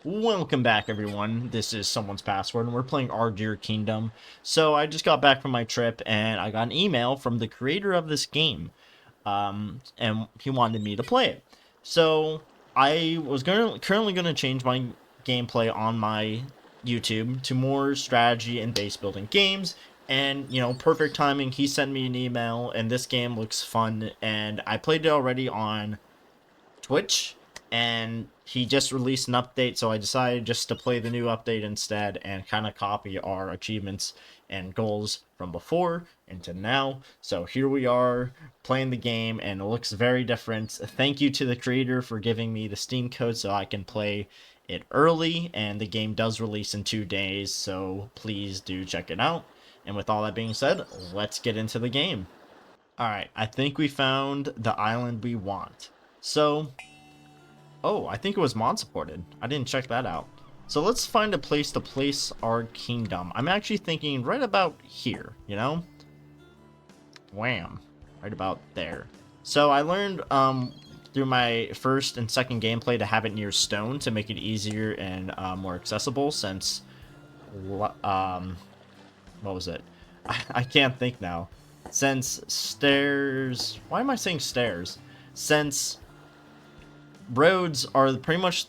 Welcome back, everyone. This is Someone's Password, and we're playing Our Dear Kingdom. So I just got back from my trip, and I got an email from the creator of this game, and he wanted me to play it. So I was currently gonna change my gameplay on my YouTube to more strategy and base building games. And perfect timing. He sent me an email, and this game looks fun. And I played it already on Twitch, and he just released an update, so I decided just to play the new update instead and kind of copy our achievements and goals from before into now. So here we are playing the game, and it looks very different. Thank you to the creator for giving me the Steam code so I can play it early, and the game does release in 2 days, so please do check it out. And with all that being said, let's get into the game. Alright, I think we found the island we want. So, oh, I think it was mod supported. I didn't check that out. So let's find a place to place our kingdom. I'm actually thinking right about here, Wham. Right about there. So I learned through my first and second gameplay to have it near stone to make it easier and more accessible since, what was it? I can't think now. Since stairs... Why am I saying stairs? Since roads are pretty much,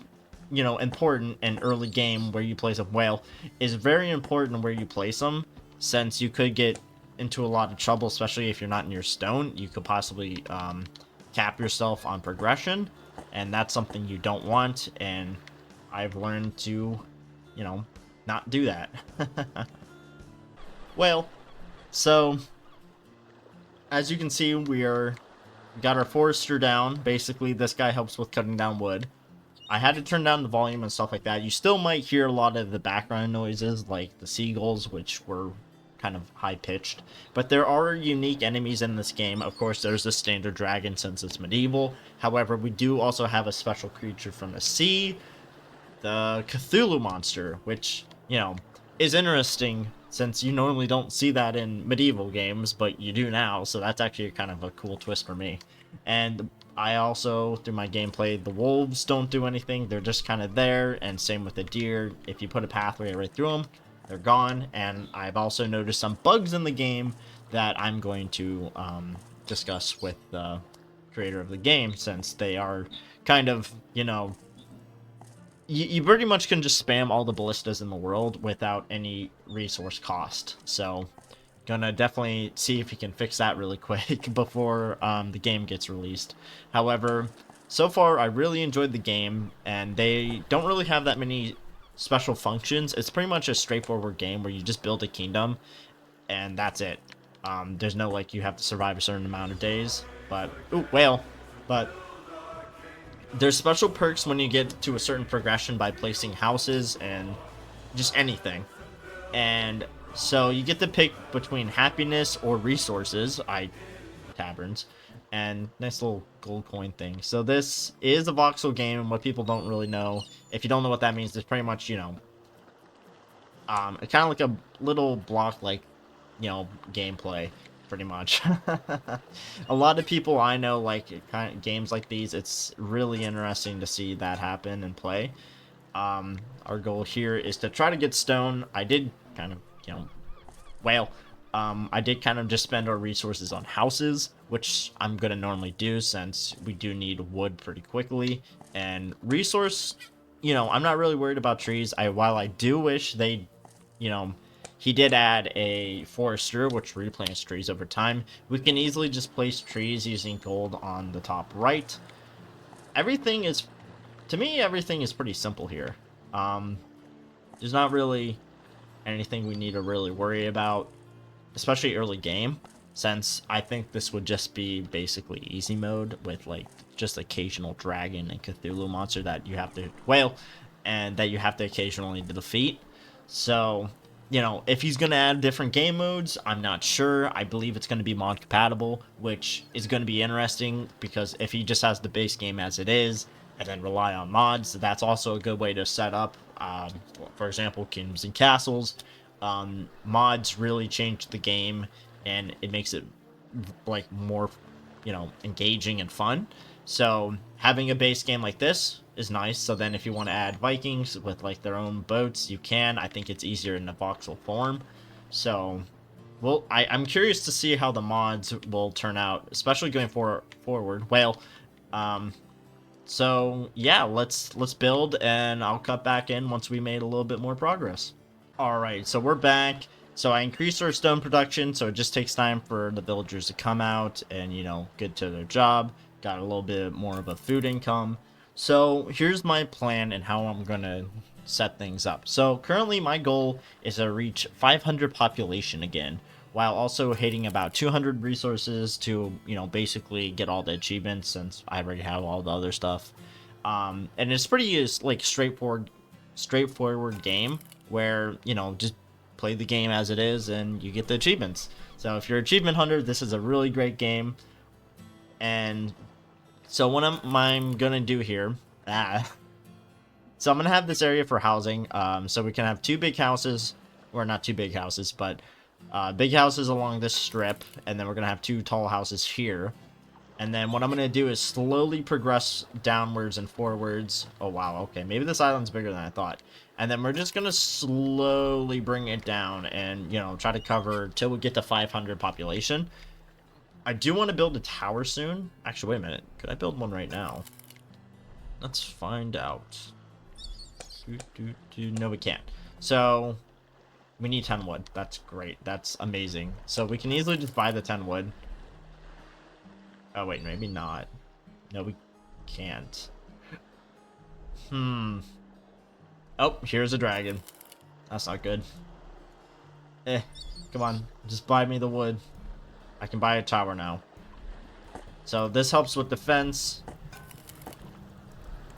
important in early game where you place a whale, is very important where you place them, since you could get into a lot of trouble, especially if you're not near stone. You could possibly cap yourself on progression, and that's something you don't want, and I've learned to, not do that. Well, so as you can see, we got our forester down. Basically, this guy helps with cutting down wood. I had to turn down the volume and stuff like that. You still might hear a lot of the background noises, like the seagulls, which were kind of high-pitched. But there are unique enemies in this game. Of course, there's the standard dragon since it's medieval. However, we do also have a special creature from the sea, the Cthulhu monster, which, is interesting since you normally don't see that in medieval games, but you do now, so that's actually kind of a cool twist for me. And I also, through my gameplay, the wolves don't do anything, they're just kind of there, and same with the deer. If you put a pathway right through them, they're gone. And I've also noticed some bugs in the game that I'm going to discuss with the creator of the game, since they are kind of, you pretty much can just spam all the ballistas in the world without any resource cost. So, gonna definitely see if he can fix that really quick before the game gets released. However, so far I really enjoyed the game, and they don't really have that many special functions. It's pretty much a straightforward game where you just build a kingdom, and that's it. There's no, like, you have to survive a certain amount of days. But, ooh, whale. But there's special perks when you get to a certain progression by placing houses and just anything. And so you get to pick between happiness or resources, taverns, and nice little gold coin thing. So this is a voxel game, and what people don't really know, if you don't know what that means, it's pretty much, it's kind of like a little block, like, gameplay, pretty much. A lot of people I know like kind of games like these. It's really interesting to see that happen and play. Our goal here is to try to get stone. I did kind of, well, I did kind of just spend our resources on houses, which I'm gonna normally do since we do need wood pretty quickly. And resource, I'm not really worried about trees. While I do wish they, you know, he did add a forester, which replants trees over time. We can easily just place trees using gold on the top right. Everything is, to me, everything is pretty simple here. There's not really anything we need to really worry about, especially early game, since I think this would just be basically easy mode with, like, just occasional dragon and Cthulhu monster that you have to, whale, and that you have to occasionally defeat. So, if he's going to add different game modes, I'm not sure. I believe it's going to be mod compatible, which is going to be interesting, because if he just has the base game as it is and then rely on mods, that's also a good way to set up, for example, Kingdoms and Castles. Mods really change the game, and it makes it, like, more, engaging and fun. So having a base game like this is nice. So then if you want to add Vikings with like their own boats, you can. I think it's easier in the voxel form. So well, I'm curious to see how the mods will turn out, especially going forward. Well, so yeah, let's build, and I'll cut back in once we made a little bit more progress. All right, so we're back. So I increased our stone production, so it just takes time for the villagers to come out and, you know, get to their job. Got a little bit more of a food income. So here's my plan and how I'm gonna set things up. So currently my goal is to reach 500 population again, while also hitting about 200 resources to, you know, basically get all the achievements since I already have all the other stuff. And it's pretty like straightforward game where, you know, just play the game as it is and you get the achievements. So if you're achievement hunter, this is a really great game. And so what I'm gonna do here, so I'm gonna have this area for housing. So we can have two big houses, or not two big houses, but big houses along this strip, and then we're gonna have two tall houses here. And then what I'm going to do is slowly progress downwards and forwards. Oh, wow. Okay, maybe this island's bigger than I thought. And then we're just going to slowly bring it down and, you know, try to cover till we get to 500 population. I do want to build a tower soon. Actually, wait a minute. Could I build one right now? Let's find out. No, we can't. So, we need 10 wood. That's great. That's amazing. So, we can easily just buy the 10 wood. Oh, wait, maybe not. No, we can't. Oh, here's a dragon. That's not good. Come on. Just buy me the wood. I can buy a tower now. So, this helps with defense.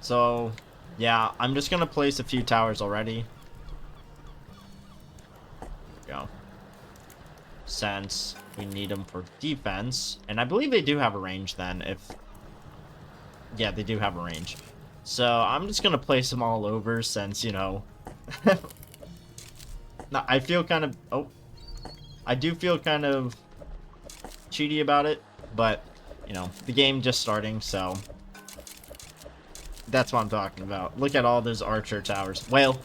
So, yeah, I'm just gonna place a few towers already. There we go. Since we need them for defense, and I believe they do have a range then. Yeah, they do have a range, so I'm just gonna place them all over since, you know, now I feel kind of I do feel kind of cheaty about it, but you know, the game just starting, so that's what I'm talking about. Look at all those archer towers. Well,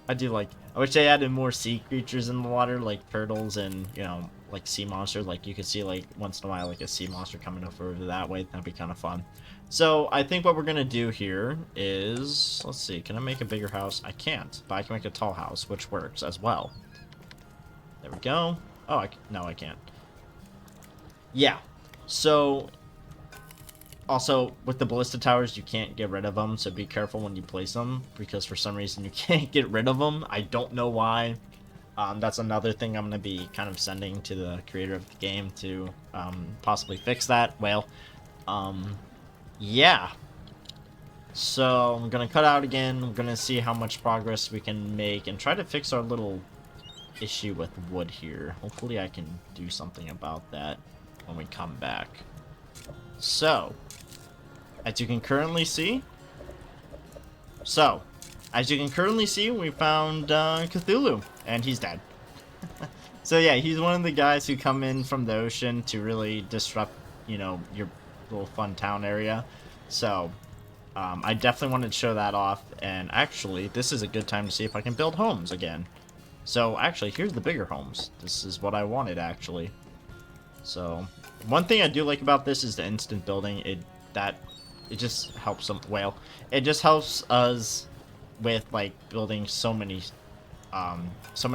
I wish they added more sea creatures in the water, like turtles and, you know, like sea monsters. Like, you could see, like, once in a while, like, a sea monster coming over that way. That'd be kind of fun. So, I think what we're going to do here is... Let's see. Can I make a bigger house? I can't. But I can make a tall house, which works as well. There we go. Oh, no, I can't. Yeah. So... Also, with the ballista towers, you can't get rid of them, so be careful when you place them, because for some reason you can't get rid of them. I don't know why. That's another thing I'm going to be kind of sending to the creator of the game to possibly fix that. Well, yeah. So, I'm going to cut out again. I'm going to see how much progress we can make and try to fix our little issue with wood here. Hopefully I can do something about that when we come back. So, as you can currently see, we found Cthulhu, and he's dead. So yeah, he's one of the guys who come in from the ocean to really disrupt, you know, your little fun town area. So, I definitely wanted to show that off, and actually, this is a good time to see if I can build homes again. So, actually, here's the bigger homes. This is what I wanted, actually. So, one thing I do like about this is the instant building. It just helps them. Well, it just helps us with like building so many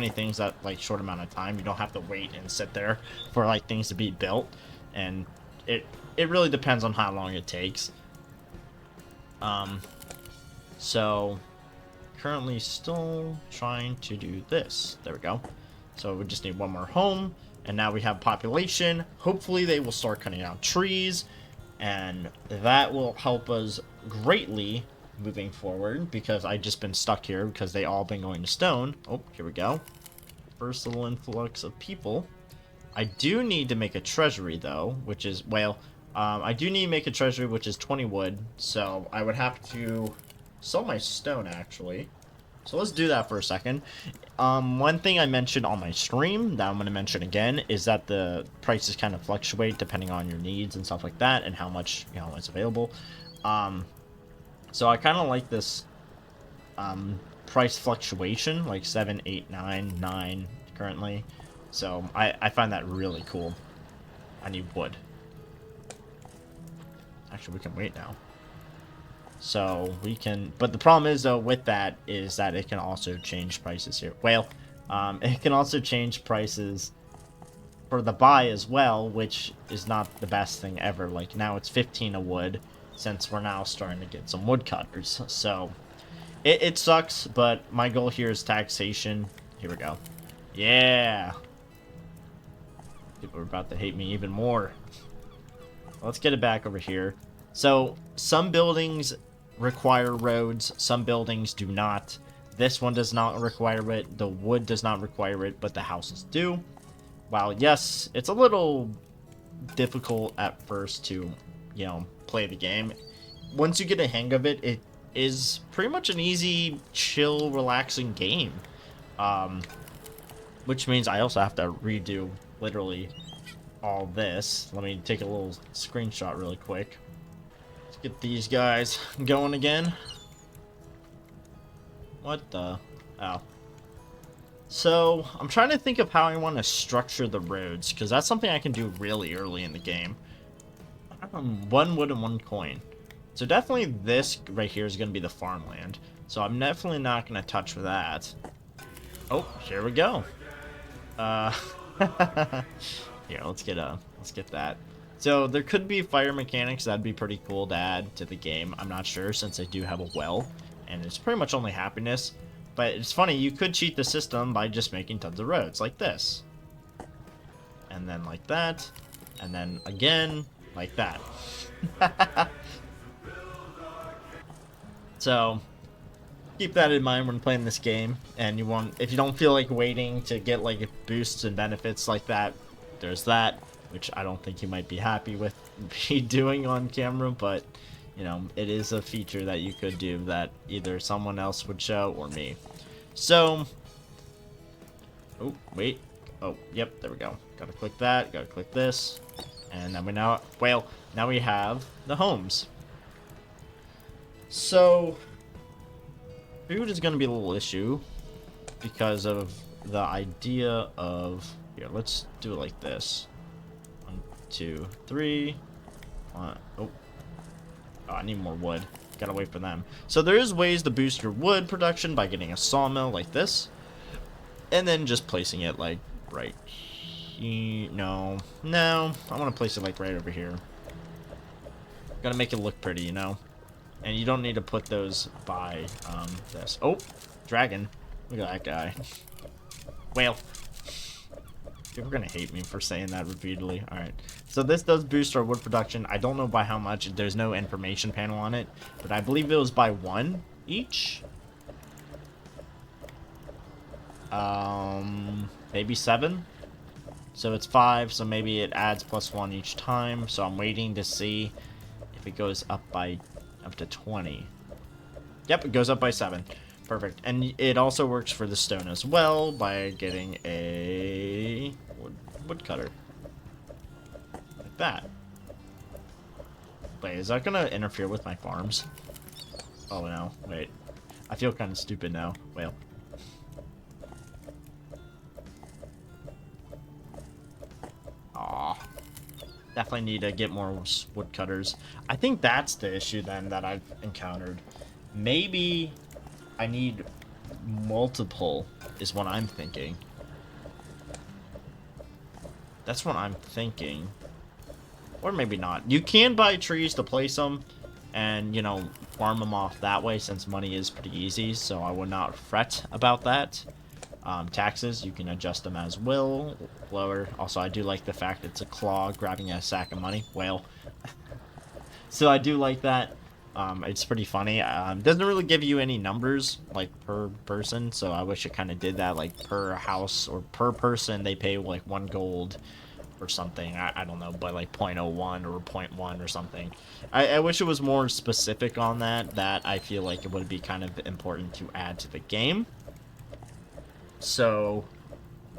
things that like short amount of time. You don't have to wait and sit there for like things to be built, and it really depends on how long it takes. So currently still trying to do this. There we go. So we just need one more home. And now we have population. Hopefully they will start cutting out trees, and that will help us greatly moving forward, because I've just been stuck here because they all been going to stone. Oh, here we go. First little influx of people. I do need to make a treasury though, which is, well, I do need to make a treasury, which is 20 wood, so I would have to sell my stone actually. So let's do that for a second. One thing I mentioned on my stream that I'm going to mention again is that the prices kind of fluctuate depending on your needs and stuff like that, and how much, you know, is available. So I kind of like this price fluctuation, like 7, 8, 9, 9 currently. So I find that really cool. I need wood. Actually, we can wait now. So we can, but the problem is though with that is that it can also change prices here. Well, it can also change prices for the buy as well, which is not the best thing ever. Like now it's 15 a wood, since we're now starting to get some woodcutters. So it sucks, but my goal here is taxation. Here we go. Yeah. People are about to hate me even more. Let's get it back over here. So some buildings require roads, some buildings do not. This one does not require it. The wood does not require it, but the houses do. While yes, it's a little difficult at first to, you know, play the game. Once you get a hang of it, it is pretty much an easy, chill, relaxing game. Which means I also have to redo literally all this. Let me take a little screenshot really quick. Let's get these guys going again. What the? Oh. So, I'm trying to think of how I want to structure the roads, because that's something I can do really early in the game. 1 wood and 1 coin. So definitely this right here is going to be the farmland. So I'm definitely not going to touch that. Oh, here we go. Here, let's get that. So there could be fire mechanics. That'd be pretty cool to add to the game. I'm not sure, since I do have a well, and it's pretty much only happiness. But it's funny, you could cheat the system by just making tons of roads like this, and then like that, and then again like that. So keep that in mind when playing this game. And if you don't feel like waiting to get like boosts and benefits like that, there's that, which I don't think you might be happy with me doing on camera, but you know, it is a feature that you could do that either someone else would show or me. So, oh wait, oh yep, there we go. Gotta click that, gotta click this, and then now we have the homes. So food is going to be a little issue because of the idea of, here, let's do it like this. 1, 2, 3. Oh, I need more wood. Gotta wait for them. So there is ways to boost your wood production by getting a sawmill like this, and then just placing it like right here. No, I want to place it like right over here. Gotta make it look pretty, you know. And you don't need to put those by this. Oh, dragon. Look at that guy. Whale. People are gonna hate me for saying that repeatedly. Alright. So this does boost our wood production. I don't know by how much. There's no information panel on it. But I believe it was by 1 each. Maybe 7. So it's 5. So maybe it adds +1 each time. So I'm waiting to see if it goes up to 20. Yep, it goes up by 7. Perfect. And it also works for the stone as well by getting a woodcutter. Like that. Wait, is that gonna interfere with my farms? Oh no, wait. I feel kind of stupid now. Well. Aw. Definitely need to get more woodcutters. I think that's the issue then that I've encountered. Maybe I need multiple is what I'm thinking. That's what I'm thinking. Or maybe not. You can buy trees to place them and, you know, farm them off that way, since money is pretty easy, so I would not fret about that. Taxes, you can adjust them as will, lower. Also, I do like the fact it's a claw grabbing a sack of money. Whale. So I do like that. It's pretty funny. Doesn't really give you any numbers, like, per person, so I wish it kind of did that, like, per house or per person they pay, like, 1 gold or something. I don't know, but like 0.01 or 0.1 or something. I wish it was more specific on that. That I feel like it would be kind of important to add to the game. So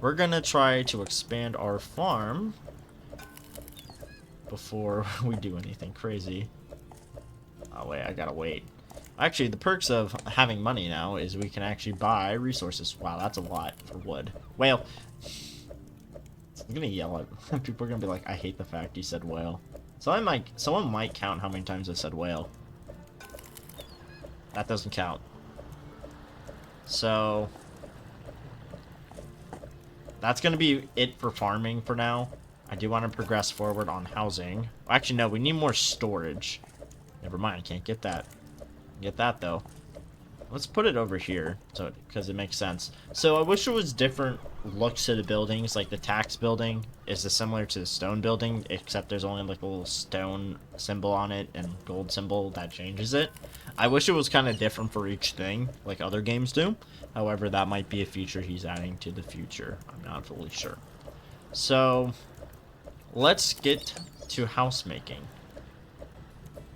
we're gonna try to expand our farm before we do anything crazy. Oh, wait, I gotta wait. Actually, the perks of having money now is we can actually buy resources. Wow, that's a lot for wood. Whale. I'm gonna yell at people are gonna be like, I hate the fact you said whale. So someone might count how many times I said whale. That doesn't count. So that's gonna be it for farming for now. I do want to progress forward on housing. Actually, no, we need more storage. Never mind, I can't get that. Get that though. Let's put it over here, so because it makes sense. So I wish it was different looks to the buildings. Like the tax building is similar to the stone building, except there's only like a little stone symbol on it and gold symbol that changes it. I wish it was kind of different for each thing, like other games do. However, that might be a feature he's adding to the future. I'm not fully sure. So let's get to house making.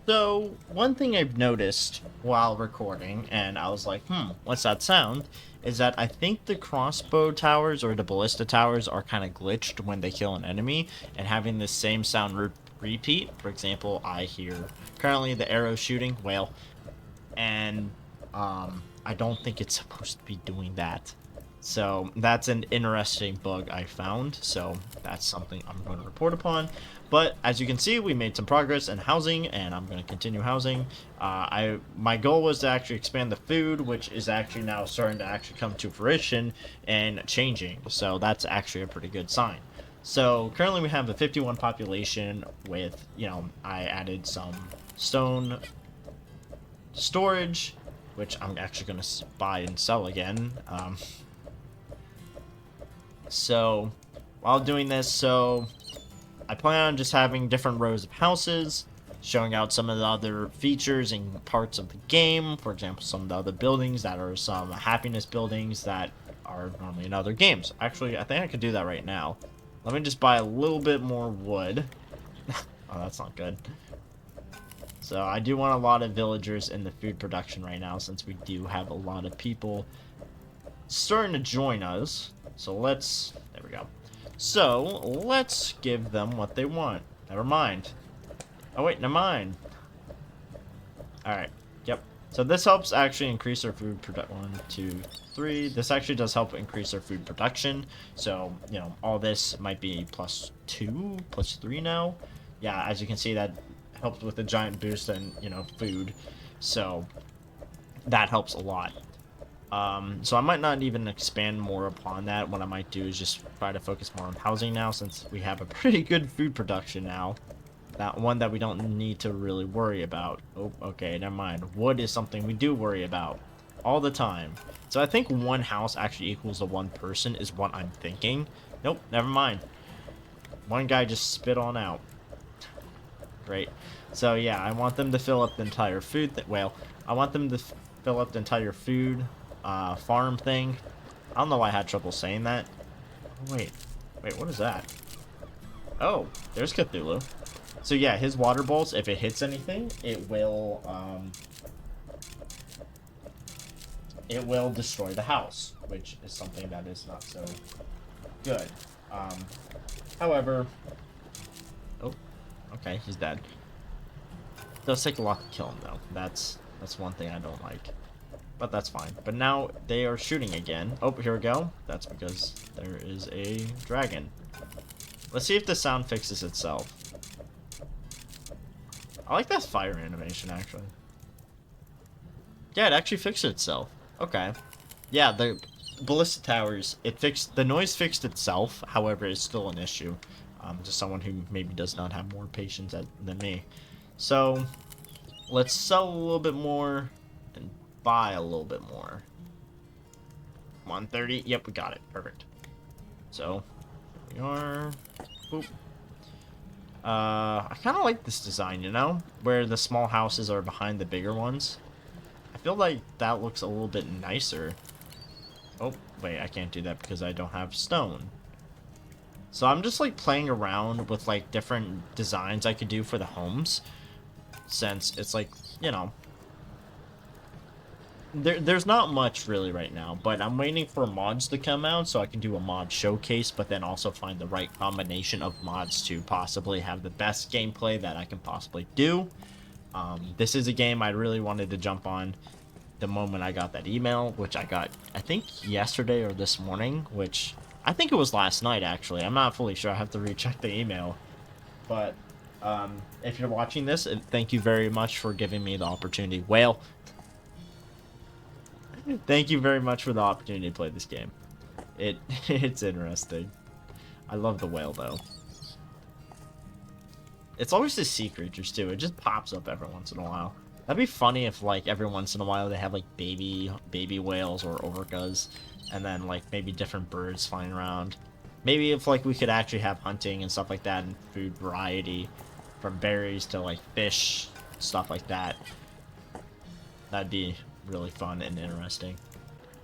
So, one thing I've noticed while recording, and I was like, what's that sound? Is that I think the crossbow towers or the ballista towers are kind of glitched when they kill an enemy, and having the same sound repeat. For example, I hear currently the arrow shooting, whale, and I don't think it's supposed to be doing that. So that's an interesting bug I found, so that's something I'm going to report upon. But as you can see, we made some progress in housing, and I'm going to continue housing. My goal was to actually expand the food, which is actually now starting to actually come to fruition and changing. So that's actually a pretty good sign. So currently we have a 51 population with, I added some stone storage, which I'm actually going to buy and sell again. So while doing this, I plan on just having different rows of houses, showing out some of the other features and parts of the game. For example, some of the other buildings that are some happiness buildings that are normally in other games. Actually, I think I could do that right now. Let me just buy a little bit more wood. Oh, that's not good. So I do want a lot of villagers in the food production right now, since we do have a lot of people starting to join us. So there we go. So let's give them what they want. Never mind. Oh wait, never mind. Alright, yep. So this helps actually increase our food production. 1, 2, 3. This actually does help increase our food production. So, all this might be +2, +3 now. Yeah, as you can see, that helps with a giant boost in, food. So that helps a lot. So I might not even expand more upon that. What I might do is just try to focus more on housing now, since we have a pretty good food production now. That one that we don't need to really worry about. Oh, okay, never mind. Wood is something we do worry about all the time. So I think one house actually equals to one person is what I'm thinking. Nope, never mind. One guy just spit on out. Great. So yeah, I want them to fill up the entire food. I want them to fill up the entire food farm thing. I don't know why I had trouble saying that. Oh, wait, what is that? Oh, there's Cthulhu. So yeah, his water bolts, if it hits anything, it will destroy the house, which is something that is not so good. However, oh, okay, he's dead. It does take a lot to kill him though. That's one thing I don't like. But that's fine. But now they are shooting again. Oh, here we go. That's because there is a dragon. Let's see if the sound fixes itself. I like that fire animation, actually. Yeah, it actually fixed itself. Okay. Yeah, the ballista towers, the noise fixed itself. However, it's still an issue. Just someone who maybe does not have more patience than me. So, let's sell a little bit more and buy a little bit more. 130. Yep, we got it. Perfect. So, here we are. Boop. I kind of like this design, where the small houses are behind the bigger ones. I feel like that looks a little bit nicer. Oh, wait, I can't do that because I don't have stone. So I'm just like playing around with like different designs I could do for the homes, since it's like, there's not much really right now, but I'm waiting for mods to come out so I can do a mod showcase, but then also find the right combination of mods to possibly have the best gameplay that I can possibly do. This is a game I really wanted to jump on the moment I got that email, which I got, I think, yesterday or this morning, which I think it was last night, actually. I'm not fully sure. I have to recheck the email. But if you're watching this, thank you very much for giving me the opportunity. Whale, thank you very much for the opportunity to play this game. It's interesting. I love the whale, though. It's always the sea creatures, too. It just pops up every once in a while. That'd be funny if, like, every once in a while they have, like, baby whales or orcas, and then, like, maybe different birds flying around. Maybe if, like, we could actually have hunting and stuff like that and food variety, from berries to, like, fish, stuff like that. That'd be really fun and interesting.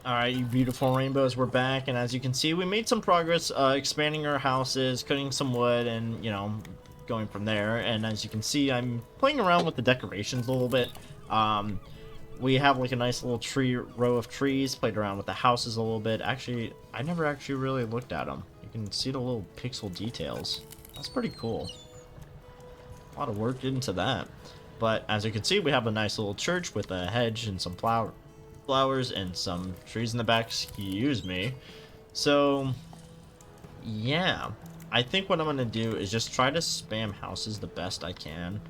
Alright, you beautiful rainbows, we're back, and as you can see, we made some progress expanding our houses, cutting some wood, and, you know, going from there. And as you can see, I'm playing around with the decorations a little bit. We have like a nice little row of trees, played around with the houses a little bit. Actually, I never actually really looked at them. You can see the little pixel details. That's pretty cool. A lot of work into that. But as you can see, we have a nice little church with a hedge and some flowers and some trees in the back. Excuse me. So, yeah. I think what I'm going to do is just try to spam houses the best I can.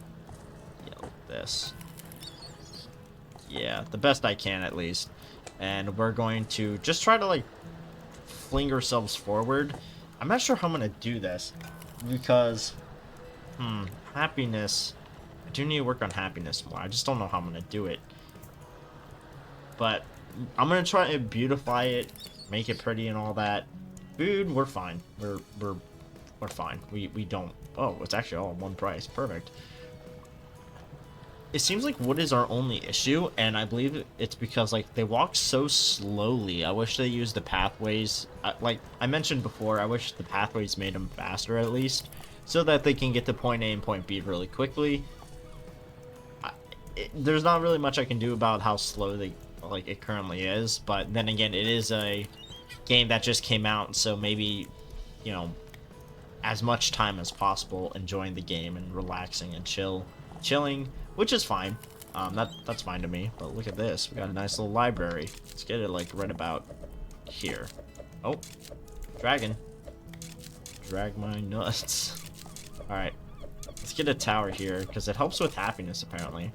Yeah, like this. Yeah, the best I can at least. And we're going to just try to like fling ourselves forward. I'm not sure how I'm going to do this because, happiness. I do need to work on happiness more. I just don't know how I'm going to do it. But I'm going to try to beautify it, make it pretty and all that. Food, we're fine. We're fine. We don't. Oh, it's actually all one price. Perfect. It seems like wood is our only issue, and I believe it's because like they walk so slowly. I wish they used the pathways. Like I mentioned before, I wish the pathways made them faster at least, so that they can get to point A and point B really quickly. There's not really much I can do about how slow it currently is, but then again, it is a game that just came out, so maybe, you know, as much time as possible enjoying the game and relaxing and chilling, which is fine. That's fine to me. But look at this, we got a nice little library. Let's get it like right about here. Oh, dragon, drag my nuts. All right, let's get a tower here because it helps with happiness apparently.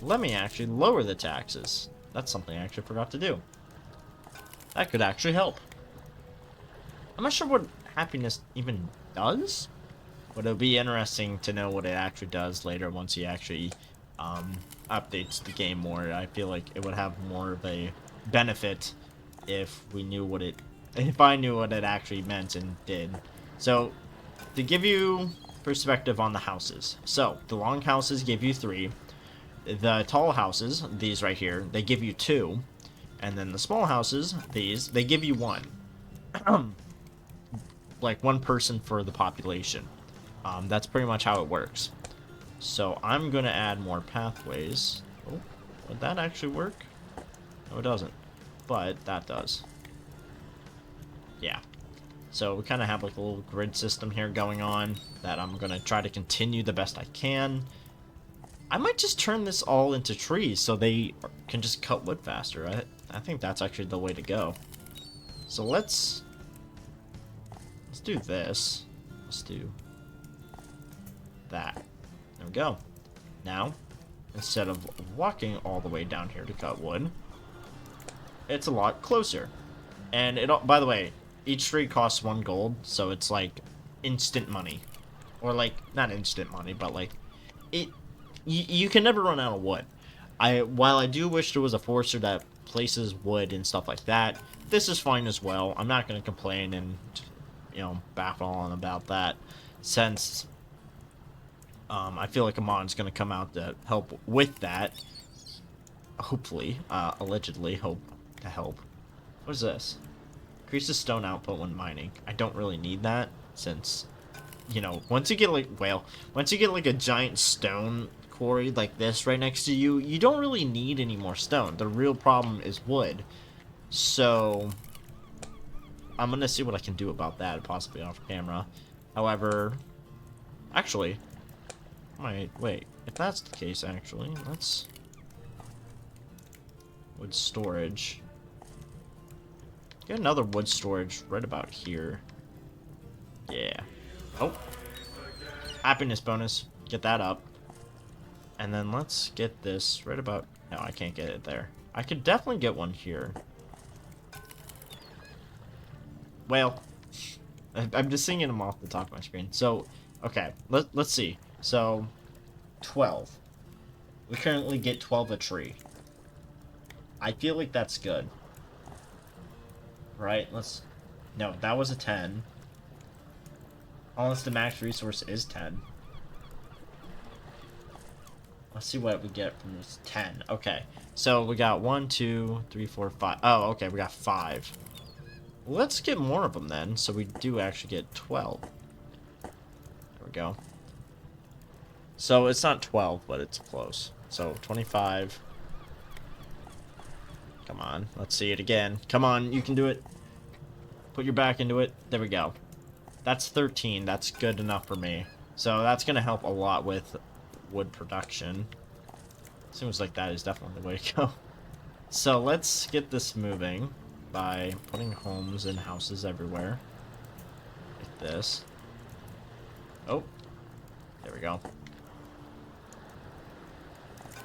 Let me actually lower the taxes. That's something I actually forgot to do. That could actually help. I'm not sure what happiness even does, but it'll be interesting to know what it actually does later once he actually updates the game more. I feel like it would have more of a benefit if we knew what if I knew what it actually meant and did. So to give you perspective on the houses, so the long houses give you 3, the tall houses, these right here, they give you 2, and then the small houses, these, they give you 1. Like 1 person for the population. That's pretty much how it works. So I'm gonna add more pathways. Oh, would that actually work? No, it doesn't, but that does. Yeah. So we kind of have like a little grid system here going on that I'm gonna try to continue the best I can. I might just turn this all into trees so they can just cut wood faster. I think that's actually the way to go. So let's do this. Let's do that. There we go. Now, instead of walking all the way down here to cut wood, it's a lot closer. And by the way, each tree costs 1 gold, so it's like instant money. Or like, not instant money, but like, you can never run out of wood. While I do wish there was a forester that places wood and stuff like that, this is fine as well. I'm not going to complain and, you know, baffle on about that, since I feel like a mod's going to come out to help with that. Hopefully, allegedly, hope to help. What is this? Increases stone output when mining. I don't really need that, since, you know, once you get like a giant stone quarry like this right next to you, you don't really need any more stone. The real problem is wood. So I'm gonna see what I can do about that, possibly off camera. However, actually, wait. if that's the case, actually, let's... Wood storage. Get another wood storage right about here. Yeah. Oh. Happiness bonus. Get that up. And then let's get this right about... No, I can't get it there. I could definitely get one here. Well, I'm just seeing them off the top of my screen. So, okay, let's see. So, 12. We currently get 12 a tree. I feel like that's good. Right, let's... No, that was a 10. Unless the max resource is 10. Let's see what we get from this 10. Okay, so we got 1, 2, 3, 4, 5. Oh, okay, we got 5. Let's get more of them then, so we do actually get 12. There we go. So it's not 12, but it's close. So 25. Come on, let's see it again. Come on, you can do it. Put your back into it. There we go. That's 13. That's good enough for me. So that's going to help a lot with wood production. Seems like that is definitely the way to go. So let's get this moving by putting homes and houses everywhere. Like this. Oh, there we go.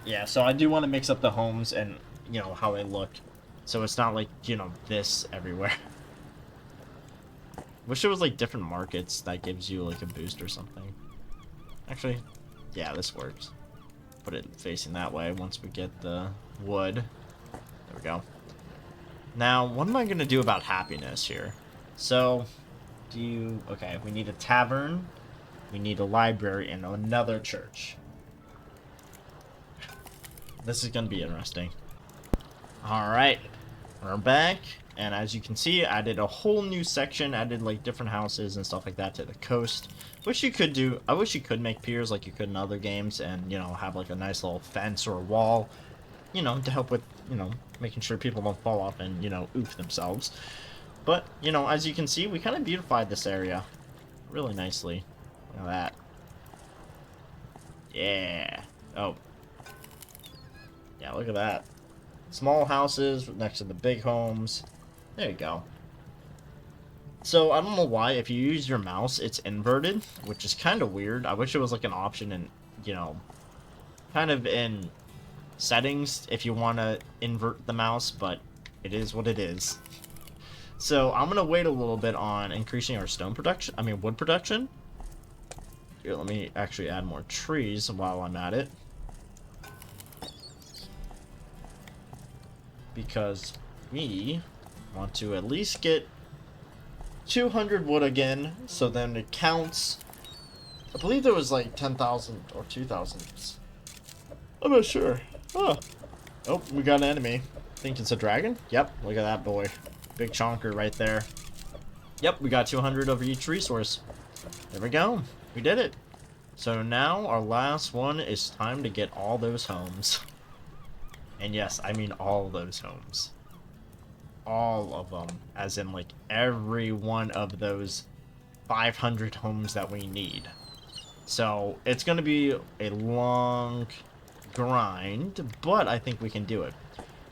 Yeah, so I do want to mix up the homes and, you know, how they look. So it's not like, you know, this everywhere. Wish there was like different markets that gives you like a boost or something. Actually, yeah, this works. Put it facing that way once we get the wood. There we go. Now, what am I going to do about happiness here? So, okay, we need a tavern, we need a library, and another church. This is going to be interesting. Alright, we're back, and as you can see, I added a whole new section, added like different houses and stuff like that to the coast, which you could do. I wish you could make piers like you could in other games and, you know, have like a nice little fence or a wall, you know, to help with, you know, making sure people don't fall off and, you know, oof themselves. But, you know, as you can see, we kind of beautified this area really nicely. Look at that. Yeah. Oh. Yeah, look at that. Small houses next to the big homes. There you go. So, I don't know why, if you use your mouse, it's inverted, which is kind of weird. I wish it was like an option in, you know, kind of in settings if you want to invert the mouse, but it is what it is. So, I'm going to wait a little bit on increasing our wood production. Here, let me actually add more trees while I'm at it. Because we want to at least get 200 wood again, so then it counts. I believe there was like 10,000 or 2,000. I'm not sure. Oh, we got an enemy. Think it's a dragon? Yep, look at that boy. Big chonker right there. Yep, we got 200 of each resource. There we go. We did it. So now our last one is time to get all those homes. And yes, I mean all those homes. All of them. As in like every one of those 500 homes that we need. So it's going to be a long grind, but I think we can do it.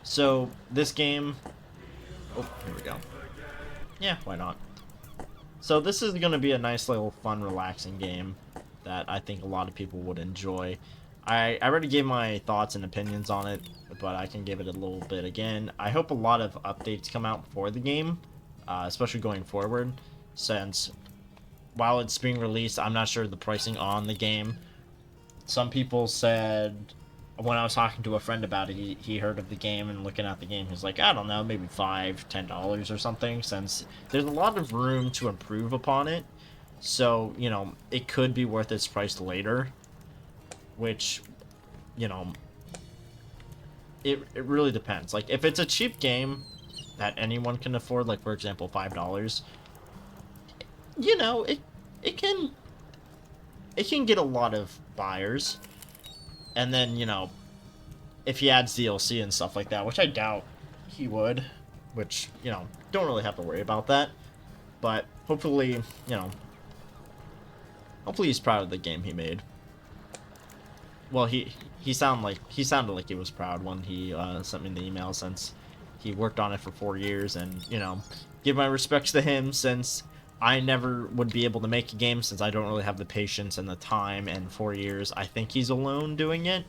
So this game... Oh, here we go. Yeah, why not? So this is going to be a nice little fun, relaxing game that I think a lot of people would enjoy. I already gave my thoughts and opinions on it, but I can give it a little bit again. I hope a lot of updates come out for the game, especially going forward, since while it's being released, I'm not sure the pricing on the game. Some people said, when I was talking to a friend about it, he heard of the game and looking at the game, he's like, I don't know, maybe $5, $10 or something, since there's a lot of room to improve upon it. So, you know, it could be worth its price later, which, you know, it really depends. Like, if it's a cheap game that anyone can afford, like, for example, $5, you know, it can get a lot of buyers. And then, you know, if he adds DLC and stuff like that, which I doubt he would, which, you know, don't really have to worry about that. But hopefully, you know, hopefully he's proud of the game he made. well, he sounded like he was proud when he sent me the email, since he worked on it for 4 years. And give my respects to him, since I never would be able to make a game, since I don't really have the patience and the time. And 4 years, I think he's alone doing it.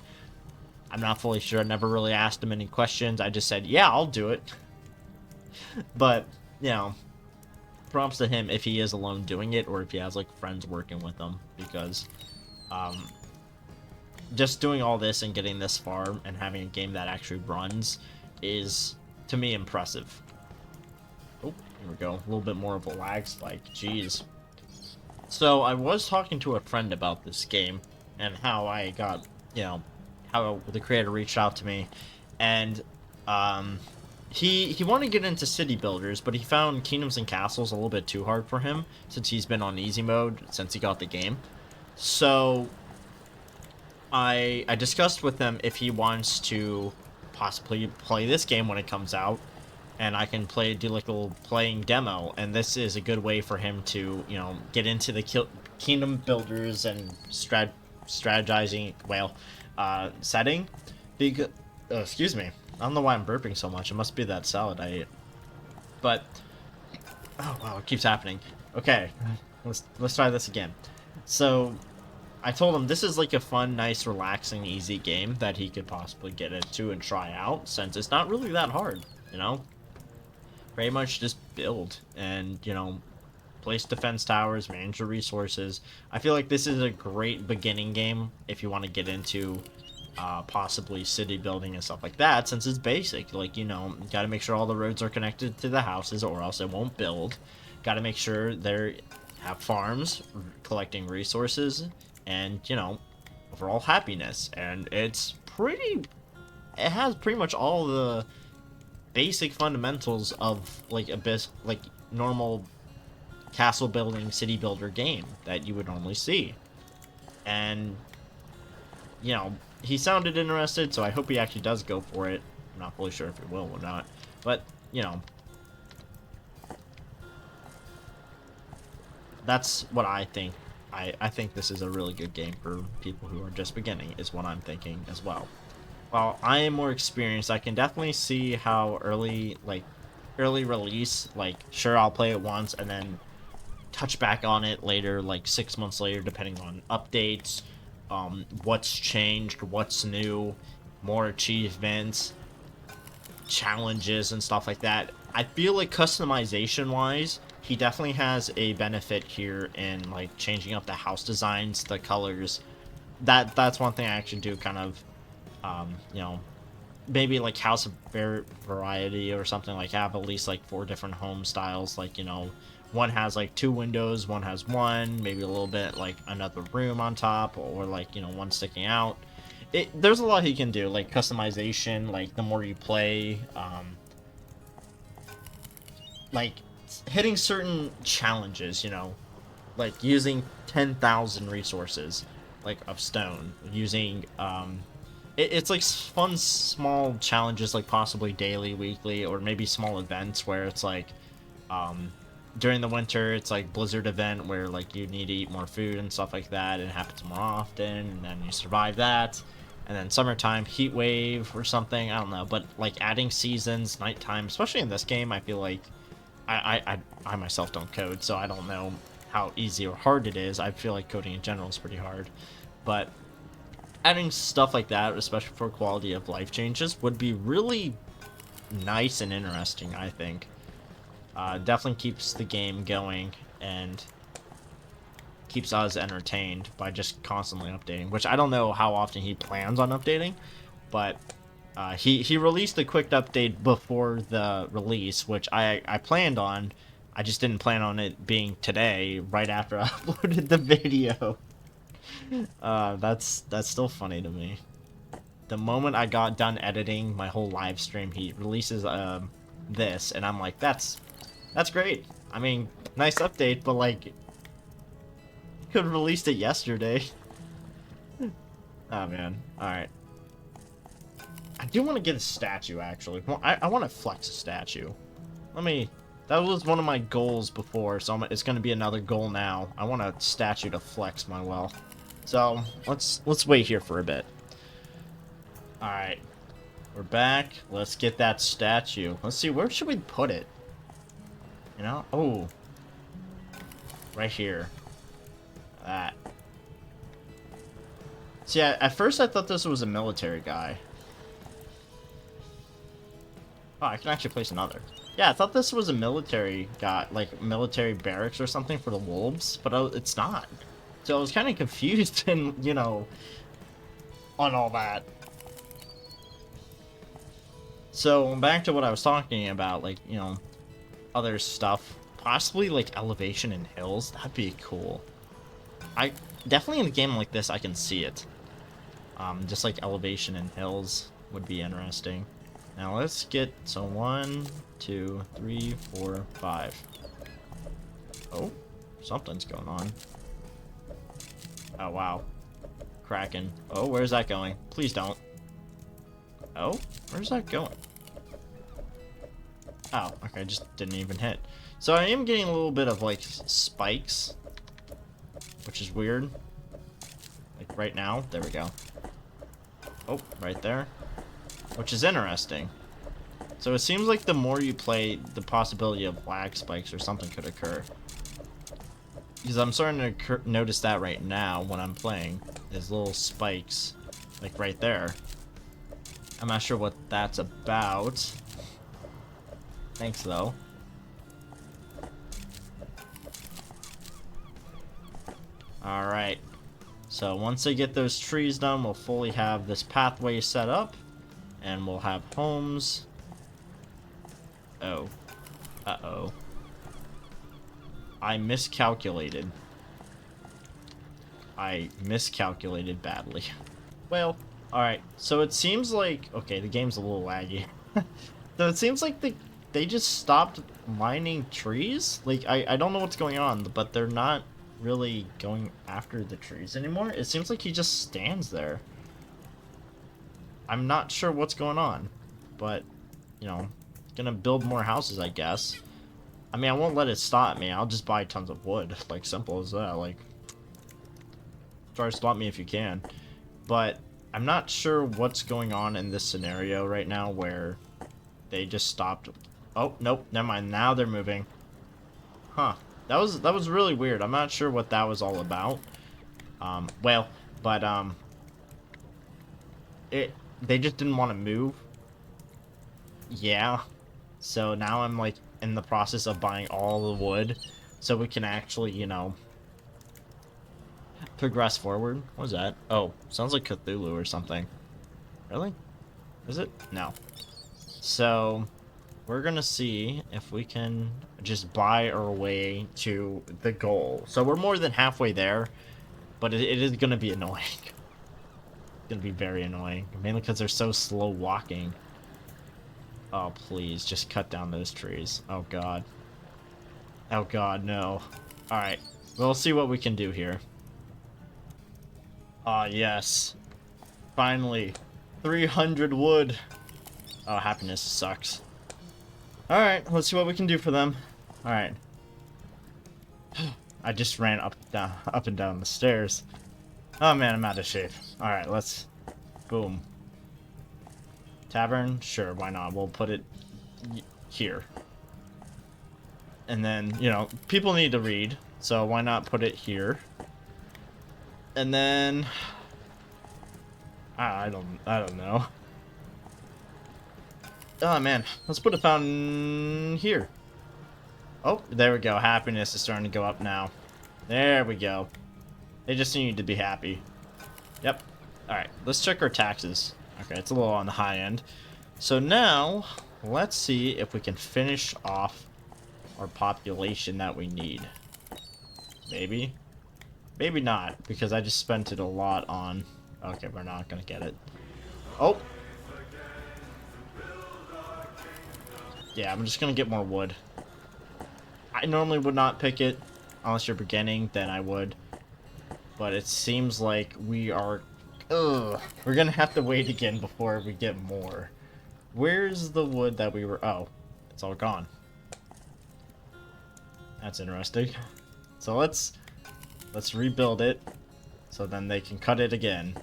I'm not fully sure. I never really asked him any questions. I just said, yeah, I'll do it. But props to him if he is alone doing it, or if he has like friends working with him, because um just doing all this and getting this far and having a game that actually runs is, to me, impressive. Oh, here we go. A little bit more of a lag spike. Jeez. So I was talking to a friend about this game and how I got, how the creator reached out to me, and he wanted to get into city builders, but he found Kingdoms and Castles a little bit too hard for him, since he's been on easy mode since he got the game. So I discussed with him if he wants to possibly play this game when it comes out, and I can do like a little playing demo. And this is a good way for him to get into the kingdom builders and strategizing setting. Because excuse me, I don't know why I'm burping so much. It must be that salad I ate. But oh wow, it keeps happening. Okay, let's try this again. So I told him this is like a fun, nice, relaxing, easy game that he could possibly get into and try out, since it's not really that hard, Pretty much just build and, place defense towers, manage your resources. I feel like this is a great beginning game if you want to get into possibly city building and stuff like that, since it's basic. Like, you got to make sure all the roads are connected to the houses, or else it won't build. Got to make sure they have farms, collecting resources, and overall happiness. And it has pretty much all the basic fundamentals of like normal castle building, city builder game that you would normally see. And he sounded interested, so I hope he actually does go for it. I'm not fully sure if he will or not, but that's what I think. I think this is a really good game for people who are just beginning, is what I'm thinking as well. While I am more experienced, I can definitely see how early release, like, sure, I'll play it once and then touch back on it later, like 6 months later, depending on updates, what's changed, what's new, more achievements, challenges, and stuff like that. I feel like customization wise, he definitely has a benefit here in like changing up the house designs, the colors. That's one thing I actually do kind of, maybe like house of variety or something, like have at least like 4 different home styles. Like, one has like 2 windows, one has one, maybe a little bit like another room on top, or like, one sticking out. There's a lot he can do, like customization, like the more you play, like hitting certain challenges, like using 10,000 resources, like of stone, using, it's like fun small challenges, like possibly daily, weekly, or maybe small events where it's like, during the winter, it's like blizzard event where like you need to eat more food and stuff like that. It happens more often, and then you survive that. And then summertime, heat wave or something. I don't know, but like adding seasons, nighttime, especially in this game, I feel like I myself don't code, so I don't know how easy or hard it is. I feel like coding in general is pretty hard, but adding stuff like that, especially for quality of life changes, would be really nice and interesting, I think. Definitely keeps the game going and keeps us entertained by just constantly updating, which I don't know how often he plans on updating, but he released a quick update before the release, which I planned on. I just didn't plan on it being today, right after I uploaded the video. That's still funny to me. The moment I got done editing my whole live stream, he releases this, and I'm like, that's great. I mean, nice update, but like, could have released it yesterday. Oh man. Alright. I do want to get a statue, actually. Well, I want to flex a statue. That was one of my goals before, so it's going to be another goal now. I want a statue to flex my wealth. So let's wait here for a bit. All right, we're back. Let's get that statue. Let's see, where should we put it? You know? Oh, right here. That. See, at first I thought this was a military guy. Oh, I can actually place another. Yeah, I thought this was a military guy, like military barracks or something for the wolves, but it's not. So I was kind of confused and, you know, on all that. So back to what I was talking about, like, you know, other stuff. Possibly like elevation and hills. That'd be cool. I definitely in a game like this I can see it. Just like elevation and hills would be interesting. Now let's get, so 1, 2, 3, 4, 5. Oh, something's going on. Oh wow. Kraken. Oh, where's that going? Please don't. Oh, where's that going? Oh, okay, just didn't even hit. So I am getting a little bit of like spikes, which is weird. Like right now, there we go. Oh, right there. Which is interesting. So it seems like the more you play, the possibility of lag spikes or something could occur. Because I'm starting to notice that right now when I'm playing. There's little spikes, like right there. I'm not sure what that's about. Thanks, though. Alright. So once I get those trees done, we'll fully have this pathway set up. And we'll have homes. Oh. Uh-oh. I miscalculated. I miscalculated badly. Well, alright. So it seems like... Okay, the game's a little laggy. So it seems like they just stopped mining trees? Like, I don't know what's going on, but they're not really going after the trees anymore. It seems like he just stands there. I'm not sure what's going on, but, you know, gonna build more houses, I guess. I mean, I won't let it stop me. I'll just buy tons of wood. Like, simple as that. Like, try to stop me if you can. But I'm not sure what's going on in this scenario right now where they just stopped. Oh, nope, never mind. Now they're moving. Huh. That was really weird. I'm not sure what that was all about. They just didn't want to move. Yeah. So now I'm like in the process of buying all the wood so we can actually, you know, progress forward. What was that? Oh, sounds like Cthulhu or something. Really? Is it? No. So we're gonna see if we can just buy our way to the goal. So we're more than halfway there, but it is gonna be annoying. It's gonna be very annoying, mainly because they're so slow walking. Oh, please, just cut down those trees. Oh, God. Oh, God, no. Alright, we'll see what we can do here. Ah, yes. Finally. 300 wood. Oh, happiness sucks. Alright, let's see what we can do for them. Alright. I just ran up and down the stairs. Oh, man, I'm out of shape. Alright, let's... Boom. Tavern? Sure, why not? We'll put it here. And then, you know, people need to read, so why not put it here? And then I don't know. Oh man, let's put a fountain here. Oh, there we go. Happiness is starting to go up now. There we go. They just need to be happy. Yep. Alright, let's check our taxes. Okay, it's a little on the high end. So now, let's see if we can finish off our population that we need. Maybe. Maybe not, because I just spent it a lot on... Okay, we're not gonna get it. Oh! Yeah, I'm just gonna get more wood. I normally would not pick it, unless you're beginning, then I would. But it seems like we are... Ugh! We're gonna have to wait again before we get more. Where's the wood that we were... Oh, it's all gone. That's interesting. So let's rebuild it. So then they can cut it again.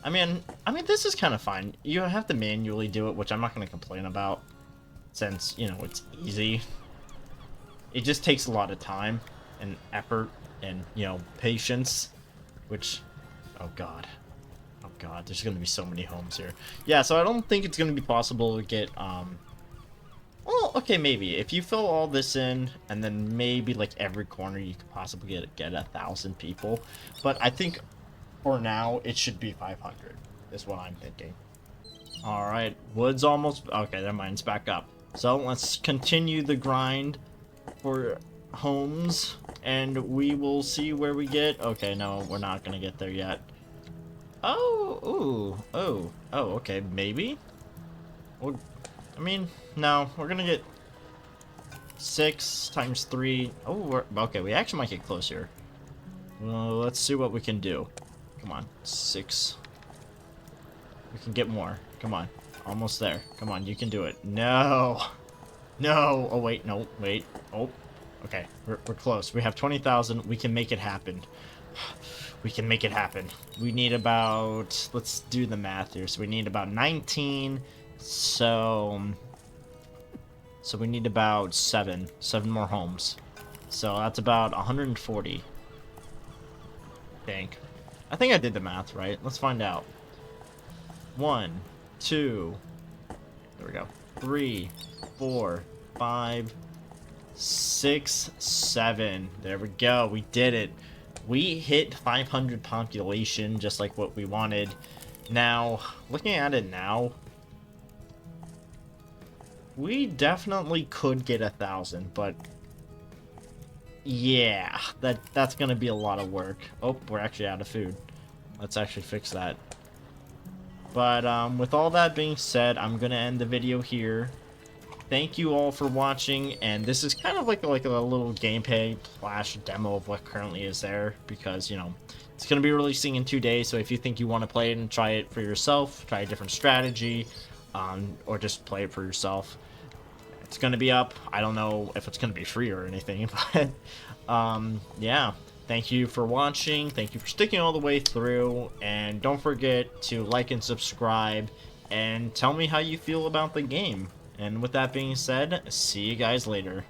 I mean, this is kind of fine. You have to manually do it, which I'm not going to complain about, since, you know, it's easy. It just takes a lot of time and effort and, you know, patience, which, oh god. Oh god, there's going to be so many homes here. Yeah, so I don't think it's going to be possible to get, well, okay, maybe. If you fill all this in, and then maybe, like, every corner you could possibly get 1,000 people. But I think, for now, it should be 500, is what I'm thinking. Alright, wood's almost... Okay, their mine's back up. So, let's continue the grind for homes, and we will see where we get. Okay, no, we're not gonna get there yet. Oh, ooh, oh, okay, maybe? Well, I mean, no, we're gonna get 6 times 3. Oh, okay, we actually might get closer. Well, let's see what we can do. Come on, 6. We can get more. Come on, almost there. Come on, you can do it. No! No! Oh, wait, no, wait. Oh, okay, we're close. We have 20,000. We can make it happen. We can make it happen. We need about... Let's do the math here. So we need about 19. So we need about 7 more homes. So that's about 140. I think I did the math right. Let's find out. 1, 2, there we go. 3, 4, 5, 6, 7. There we go. We did it. We hit 500 population, just like what we wanted. Now, looking at it now, we definitely could get 1,000, but yeah, that's gonna be a lot of work. Oh, we're actually out of food. Let's actually fix that. But with all that being said, I'm gonna end the video here. Thank you all for watching, and this is kind of like a little gameplay slash demo of what currently is there, because, you know, it's going to be releasing in 2 days, so if you think you want to play it and try it for yourself, try a different strategy, or just play it for yourself, it's going to be up. I don't know if it's going to be free or anything, but yeah, thank you for watching, thank you for sticking all the way through, and don't forget to like and subscribe, and tell me how you feel about the game. And with that being said, see you guys later.